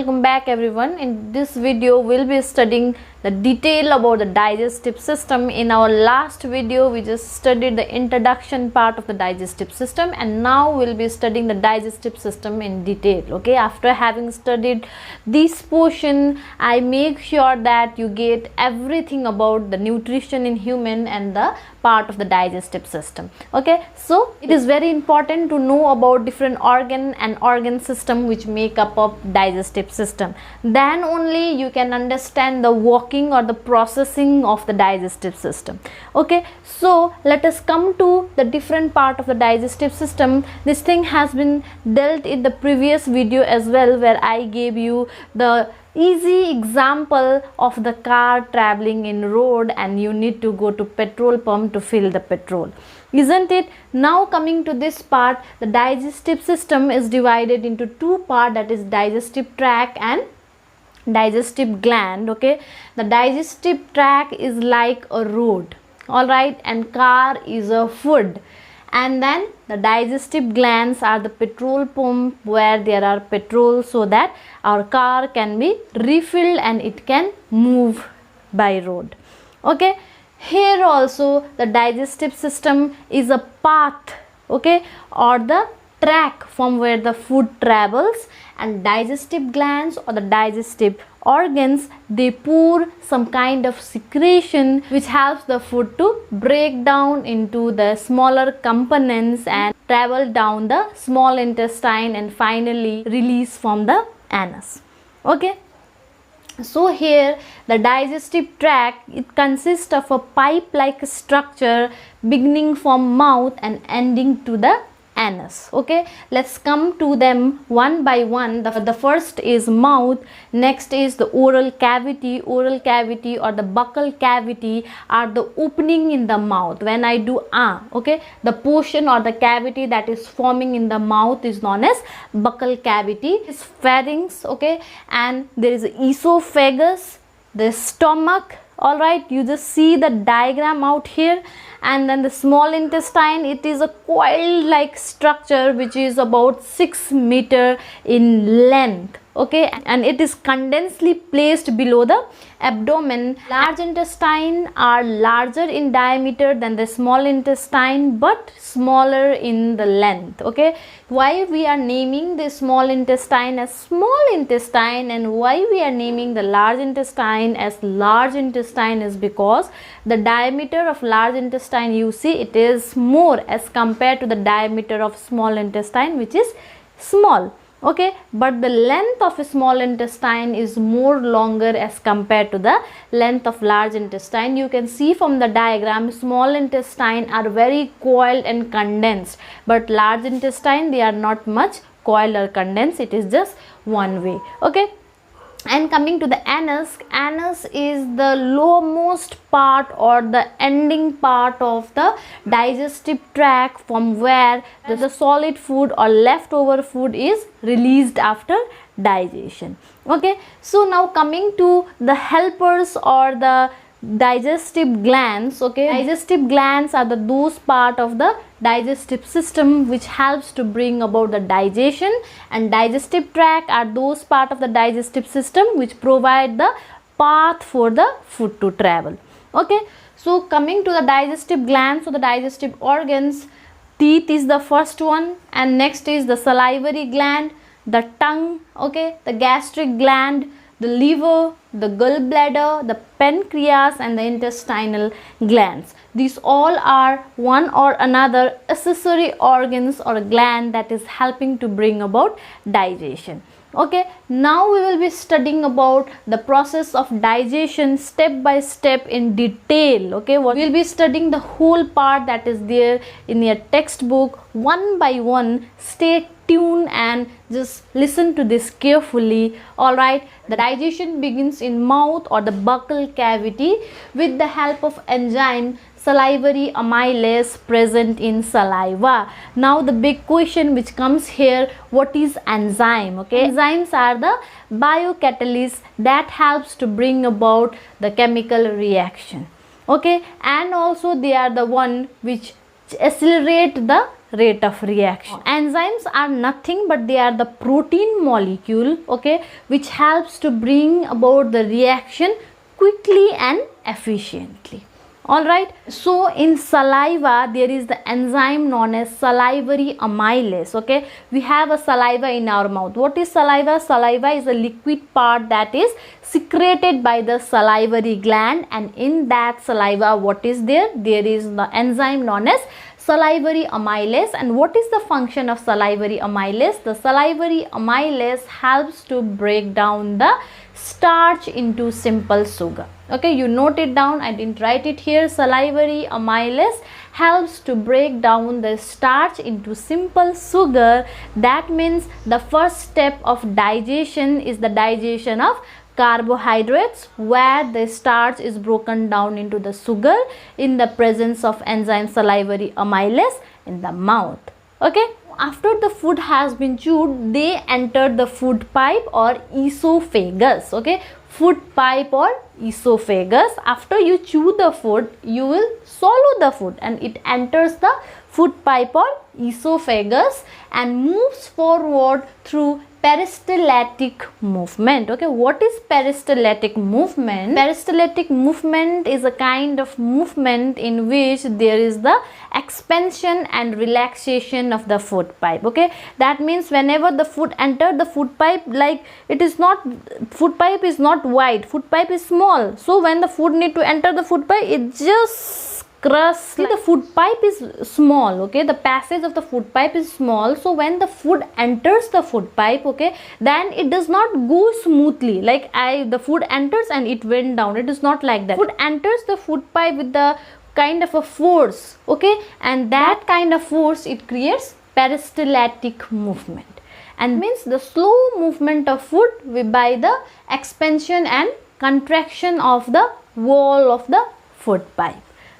welcome back everyone. In this video we'll be studying the detail about the digestive system. In our last video we just studied the introduction part of the digestive system, and now we'll be studying the digestive system in detail. Okay, after having studied this portion, I make sure that you get everything about the nutrition in human and the part of the digestive system. Okay, so it is very important to know about different organ system which make up of digestive system. Then only you can understand the working or the processing of the digestive system. Okay, so let us come to the different part of the digestive system. This thing has been dealt in the previous video as well, where I gave you the easy example of the car traveling in road and you need to go to petrol pump to fill the petrol, isn't it? Now coming to this part, the digestive system is divided into two parts, that is digestive tract and digestive gland. Okay, the digestive tract is like a road, all right, and car is a food, and then the digestive glands are the petrol pump where there are petrol so that our car can be refilled and it can move by road. Okay, here also the digestive system is a path, okay, or the track from where the food travels, and digestive glands or the digestive organs, they pour some kind of secretion which helps the food to break down into the smaller components and travel down the small intestine and finally release from the anus. Okay, so here the digestive tract, it consists of a pipe like structure beginning from mouth and ending to the anus. Okay, let's come to them one by one. The first is mouth, next is the oral cavity. Oral cavity or the buccal cavity are the opening in the mouth. When I do okay, the portion or the cavity that is forming in the mouth is known as buccal cavity. Is pharynx, okay, and there is esophagus, the stomach. All right, you just see the diagram out here, and then the small intestine, it is a coil like structure which is about 6 meters in length. Okay, and it is condensedly placed below the abdomen. Large intestine are larger in diameter than the small intestine but smaller in the length. Okay, why we are naming the small intestine as small intestine and why we are naming the large intestine as large intestine is because the diameter of large intestine, you see, it is more as compared to the diameter of small intestine, which is small. Okay, but the length of a small intestine is more longer as compared to the length of large intestine. You can see from the diagram, small intestine are very coiled and condensed, but large intestine, they are not much coiled or condensed. It is just one way. Okay, and coming to the anus, anus is the lowermost part or the ending part of the digestive tract from where the solid food or leftover food is released after digestion. Okay, so now coming to the helpers or the digestive glands. Okay, digestive glands are those part of the digestive system which helps to bring about the digestion, and digestive tract are those part of the digestive system which provide the path for the food to travel. Okay, so coming to the digestive glands or the digestive organs, teeth is the first one, and next is the salivary gland, the tongue, okay, the gastric gland, the liver, the gallbladder, the pancreas, and the intestinal glands. These all are one or another accessory organs or gland that is helping to bring about digestion. Okay, now we will be studying about the process of digestion step by step in detail. Okay, we will be studying the whole part that is there in your textbook one by one. Stay tuned and just listen to this carefully. All right, the digestion begins in mouth or the buccal cavity with the help of enzyme salivary amylase present in saliva. Now the big question which comes here, what is enzyme? Okay, enzymes are the biocatalysts that helps to bring about the chemical reaction. Okay, and also they are the one which accelerate the rate of reaction. Enzymes are nothing but they are the protein molecule, okay, which helps to bring about the reaction quickly and efficiently. Alright, so in saliva there is the enzyme known as salivary amylase. Okay, we have a saliva in our mouth. What is saliva? Saliva is a liquid part that is secreted by the salivary gland, and in that saliva what is there? There is the enzyme known as salivary amylase. And what is the function of salivary amylase? The salivary amylase helps to break down the starch into simple sugar. Okay, you note it down, I didn't write it here. Salivary amylase helps to break down the starch into simple sugar. That means the first step of digestion is the digestion of carbohydrates, where the starch is broken down into the sugar in the presence of enzyme salivary amylase in the mouth. Okay, after the food has been chewed, they enter the food pipe or esophagus. Okay, food pipe or esophagus. After you chew the food, you will swallow the food and it enters the food pipe or esophagus and moves forward through peristaltic movement. Okay, what is peristaltic movement? Peristaltic movement is a kind of movement in which there is the expansion and relaxation of the food pipe. Okay, that means whenever the food enter the food pipe, like it is not, food pipe is not wide, food pipe is small, so when the food need to enter the food pipe, it just crust. The food pipe is small. Okay, the passage of the food pipe is small, so when the food enters the food pipe, okay, then it does not go smoothly like the food enters and it went down. It is not like that. Food enters the food pipe with the kind of a force, okay, and that kind of force, it creates peristaltic movement, and means the slow movement of food by the expansion and contraction of the wall of the food pipe.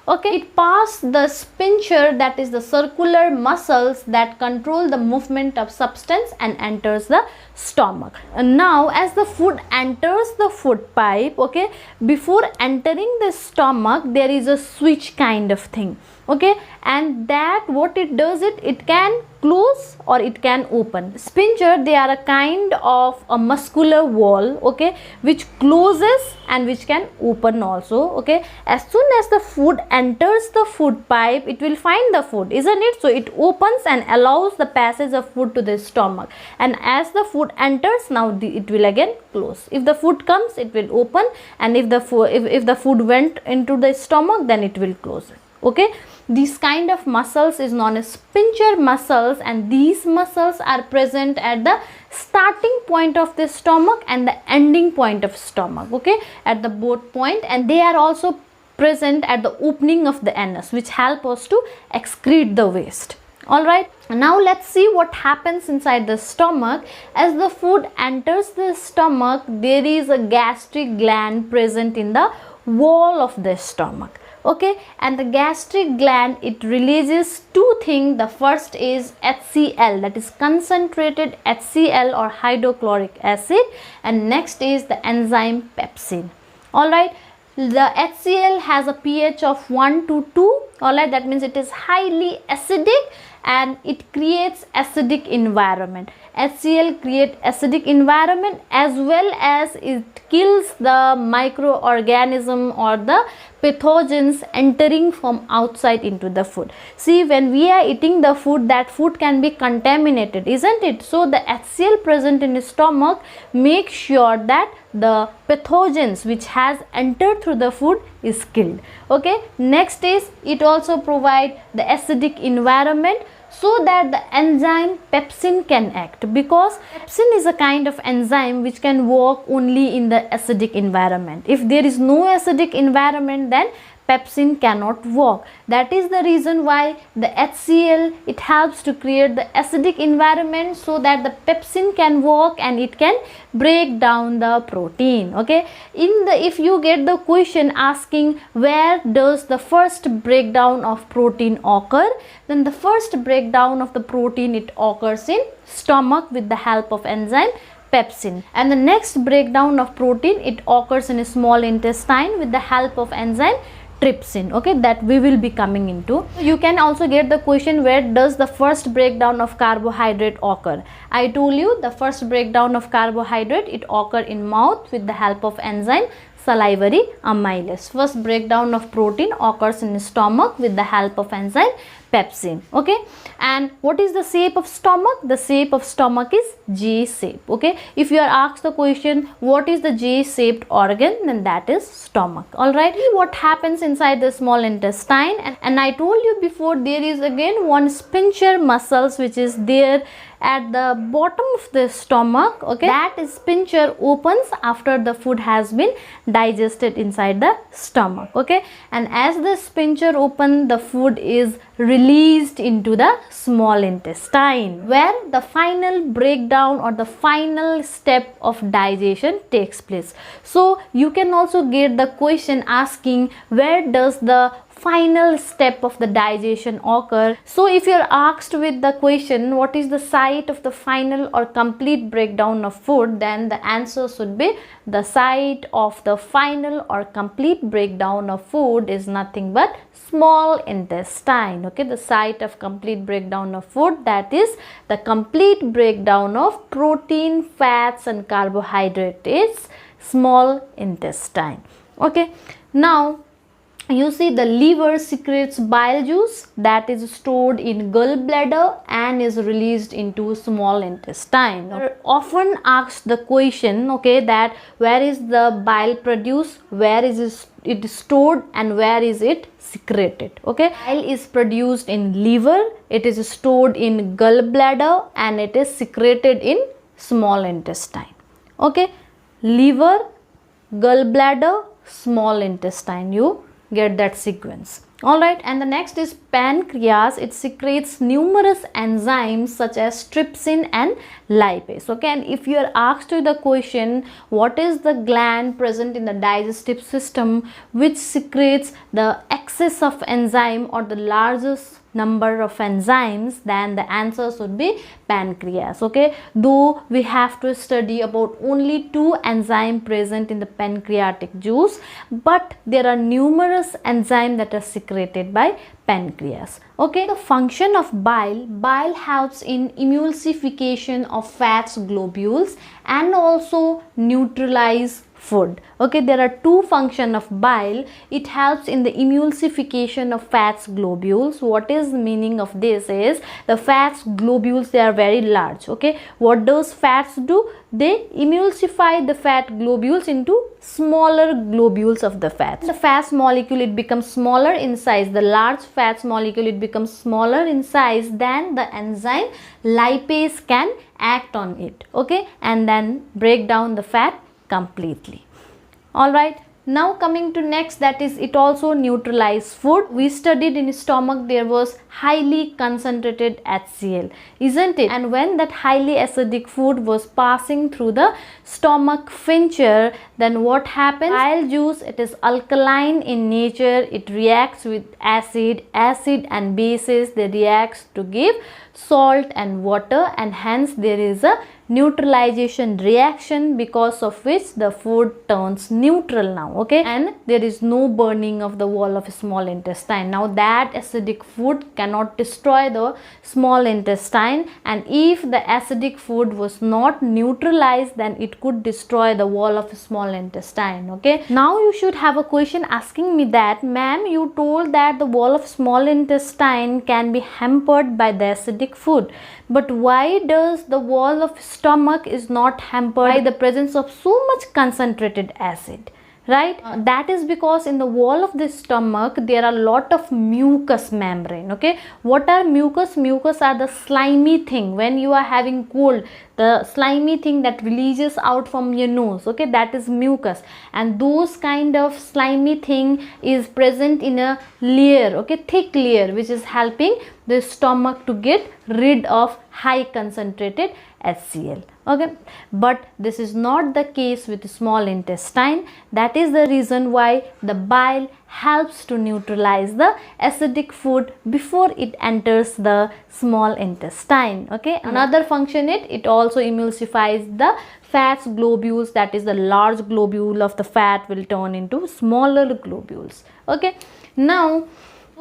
Okay, it passes the sphincter, that is the circular muscles that control the movement of substance, and enters the stomach. And now as the food enters the food pipe, okay, before entering the stomach there is a switch kind of thing. Okay, and that what it does, it can close or it can open. Sphincter, they are a kind of a muscular wall, okay, which closes and which can open also. Okay, as soon as the food enters the food pipe, it will find the food, isn't it? So it opens and allows the passage of food to the stomach, and as the food enters, now it will again close. If the food comes, it will open, and if the food went into the stomach, then it will close. Okay, these kind of muscles is known as sphincter muscles, and these muscles are present at the starting point of the stomach and the ending point of stomach. Okay, at the both point, and they are also present at the opening of the anus, which help us to excrete the waste. Alright, now let's see what happens inside the stomach. As the food enters the stomach, there is a gastric gland present in the wall of the stomach. Okay, and the gastric gland, it releases two things. The first is HCl, that is concentrated HCl or hydrochloric acid, and next is the enzyme pepsin. Alright, the HCl has a pH of 1 to 2. Alright, that means it is highly acidic and it creates acidic environment. HCl create acidic environment, as well as it kills the microorganism or the pathogens entering from outside into the food. See, when we are eating the food, that food can be contaminated, isn't it? So the HCl present in the stomach makes sure that the pathogens which has entered through the food is killed. Okay, next is it also provide the acidic environment so that the enzyme pepsin can act, because pepsin is a kind of enzyme which can work only in the acidic environment. If there is no acidic environment, then pepsin cannot work. That is the reason why the HCl, it helps to create the acidic environment so that the pepsin can work and it can break down the protein. Okay, if you get the question asking where does the first breakdown of protein occur, then the first breakdown of the protein, it occurs in stomach with the help of enzyme pepsin, and the next breakdown of protein, it occurs in a small intestine with the help of enzyme trypsin, okay, that we will be coming into. You can also get the question, where does the first breakdown of carbohydrate occur? I told you the first breakdown of carbohydrate, it occur in mouth with the help of enzyme salivary amylase. First breakdown of protein occurs in stomach with the help of enzyme pepsin, okay. And what is the shape of stomach? The shape of stomach is J shape, okay. If you are asked the question what is the J shaped organ, then that is stomach. All right, what happens inside the small intestine? And I told you before, there is again one sphincter muscles which is there at the bottom of the stomach, okay. That sphincter opens after the food has been digested inside the stomach, okay. And as the sphincter open, the food is released into the small intestine, where the final breakdown or the final step of digestion takes place. So you can also get the question asking, where does the final step of the digestion occur? So if you are asked with the question what is the site of the final or complete breakdown of food, then the answer should be the site of the final or complete breakdown of food is nothing but small intestine, okay. The site of complete breakdown of food, that is the complete breakdown of protein, fats and carbohydrate, is small intestine, okay. Now you see, the liver secretes bile juice that is stored in gallbladder and is released into small intestine. Often asked the question, okay, that where is the bile produced, where is it stored and where is it secreted, okay. Bile is produced in liver, it is stored in gallbladder and it is secreted in small intestine, okay. Liver, gallbladder, small intestine, you get that sequence. All right, and the next is pancreas. It secretes numerous enzymes such as trypsin and lipase, okay. And if you are asked the question what is the gland present in the digestive system which secretes the excess of enzyme or the largest number of enzymes, then the answer should be pancreas, okay. Though we have to study about only 2 enzymes present in the pancreatic juice, but there are numerous enzymes that are secreted by pancreas, okay. The function of bile helps in emulsification of fats globules and also neutralize food, okay. There are 2 functions of bile. It helps in the emulsification of fats globules. What is the meaning of this is, the fats globules, they are very large, okay. What does fats do? They emulsify the fat globules into smaller globules of the fats. The fats molecule, it becomes smaller in size. The large fats molecule, it becomes smaller in size than the enzyme lipase can act on it, okay, and then break down the fat completely. All right, now coming to next, that is it also neutralize food. We studied in stomach there was highly concentrated HCl, isn't it? And when that highly acidic food was passing through the stomach sphincter, then what happens? Bile juice, it is alkaline in nature. It reacts with acid and bases, they react to give salt and water, and hence there is a neutralization reaction, because of which the food turns neutral now, okay. And there is no burning of the wall of small intestine. Now that acidic food cannot destroy the small intestine, and if the acidic food was not neutralized, then it could destroy the wall of small intestine, okay. Now you should have a question asking me that, ma'am, you told that the wall of small intestine can be hampered by the acidic food, but why does the wall of stomach is not hampered by the presence of so much concentrated acid? Right, that is because in the wall of the stomach there are a lot of mucous membrane, okay. What are mucus? Mucus are the slimy thing. When you are having cold, the slimy thing that releases out from your nose, okay, that is mucus, and those kind of slimy thing is present in a layer, okay, thick layer, which is helping the stomach to get rid of high concentrated HCl. Okay, but this is not the case with small intestine. That is the reason why the bile helps to neutralize the acidic food before it enters the small intestine. Okay, another function, it also emulsifies the fats globules, that is the large globule of the fat will turn into smaller globules. Okay, now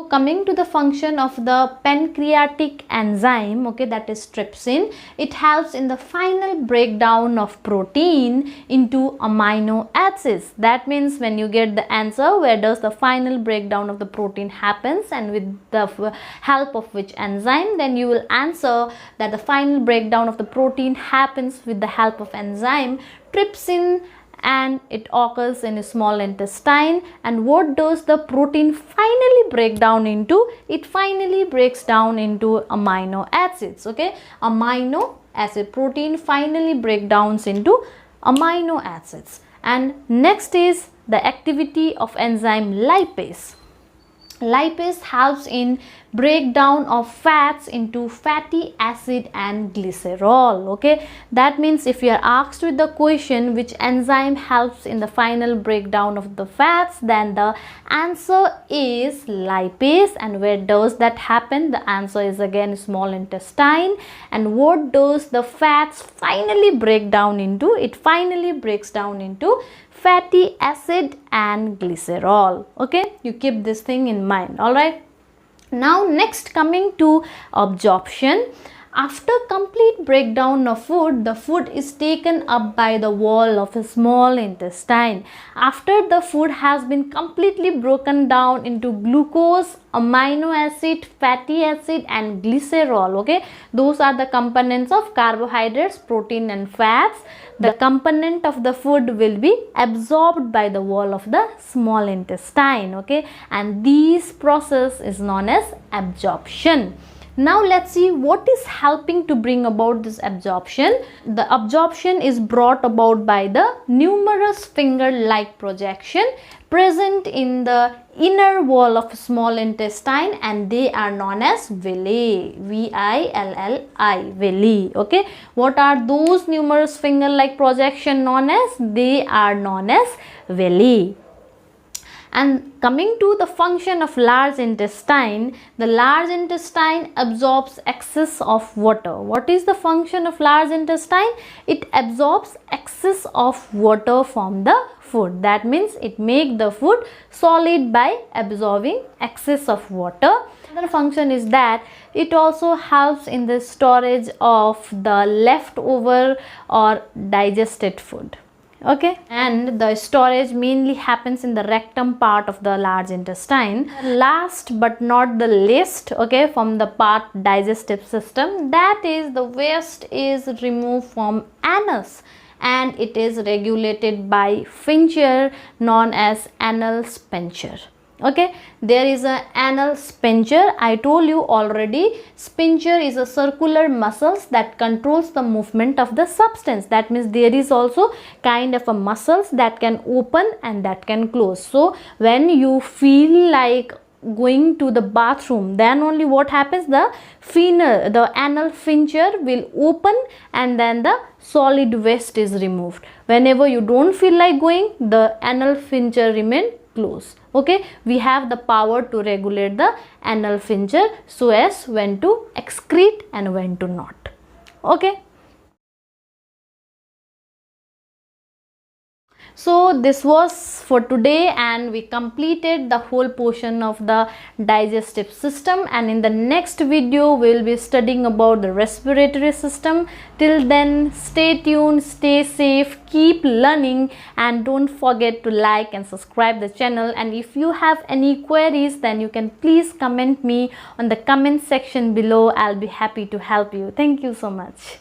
coming to the function of the pancreatic enzyme, okay, that is trypsin, it helps in the final breakdown of protein into amino acids. That means when you get the answer where does the final breakdown of the protein happens and with the help of which enzyme, then you will answer that the final breakdown of the protein happens with the help of enzyme trypsin, and it occurs in a small intestine. And what does the protein finally break down into? It finally breaks down into amino acids. Okay, amino acid, protein finally break downs into amino acids. And next is the activity of enzyme lipase. Lipase helps in breakdown of fats into fatty acid and glycerol. Okay, that means if you are asked with the question which enzyme helps in the final breakdown of the fats, then the answer is lipase. And where does that happen? The answer is again small intestine. And what does the fats finally break down into? It finally breaks down into fatty acid and glycerol. Okay, you keep this thing in mind. All right, now next coming to absorption. After complete breakdown of food, the food is taken up by the wall of a small intestine. After the food has been completely broken down into glucose, amino acid, fatty acid and glycerol. Okay, those are the components of carbohydrates, protein and fats. The component of the food will be absorbed by the wall of the small intestine. Okay, and this process is known as absorption. Now let's see what is helping to bring about this absorption. The absorption is brought about by the numerous finger-like projection present in the inner wall of small intestine, and they are known as villi. V-I-L-L-I, villi. Okay, what are those numerous finger-like projection known as? They are known as villi. And coming to the function of large intestine, the large intestine absorbs excess of water. What is the function of large intestine? It absorbs excess of water from the food. That means it makes the food solid by absorbing excess of water. Another function is that it also helps in the storage of the leftover or digested food. Okay, and the storage mainly happens in the rectum part of the large intestine. Last but not the least, okay, from the part digestive system, that is the waste is removed from anus and it is regulated by sphincter known as anal sphincter. Okay, there is a anal sphincter. I told you already, sphincter is a circular muscles that controls the movement of the substance. That means there is also kind of a muscles that can open and that can close. So when you feel like going to the bathroom, then only what happens, the anal sphincter will open and then the solid waste is removed. Whenever you don't feel like going, the anal sphincter remain close. Okay, we have the power to regulate the anal sphincter so as when to excrete and when to not. Okay, so this was for today and we completed the whole portion of the digestive system, and in the next video we will be studying about the respiratory system. Till then, stay tuned, stay safe, keep learning, and don't forget to like and subscribe the channel. And if you have any queries, then you can please comment me on the comment section below. I'll be happy to help you. Thank you so much.